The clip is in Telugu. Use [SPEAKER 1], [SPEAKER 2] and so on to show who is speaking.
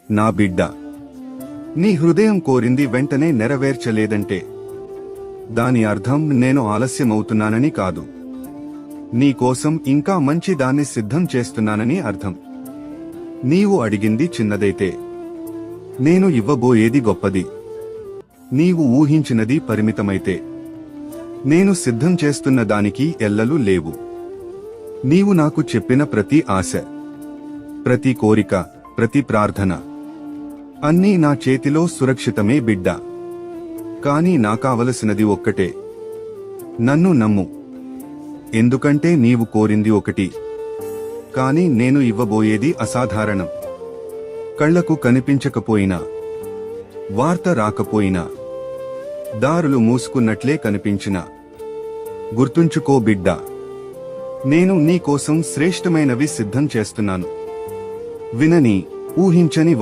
[SPEAKER 1] నా బిడ్డ, నీ హృదయం కోరింది వెంటనే నెరవేర్చలేదంటే దాని అర్థం నేను ఆలస్యమవుతున్నానని కాదు, నీ కోసం ఇంకా మంచి దాన్ని సిద్ధం చేస్తున్నానని అర్థం. నీవు అడిగింది చిన్నదైతే నేను ఇవ్వబోయేది గొప్పది. నీవు ఊహించినది పరిమితమైతే నేను సిద్ధం చేస్తున్న దానికి ఎల్లలు లేవు. నీవు నాకు చెప్పిన ప్రతి ఆశ, ప్రతి కోరిక, ప్రతి ప్రార్థన అన్నీ నా చేతిలో సురక్షితమే బిడ్డ. కాని నాకావలసినది ఒక్కటే, నన్ను నమ్ము. ఎందుకంటే నీవు కోరింది ఒకటి, కాని నేను ఇవ్వబోయేది అసాధారణం. కళ్లకు కనిపించకపోయినా, వార్త రాకపోయినా, దారులు మూసుకున్నట్లే కనిపించినా, గుర్తుంచుకో బిడ్డ, నేను నీ కోసం శ్రేష్టమైనవి సిద్ధం చేస్తున్నాను. వినని, ఊహించని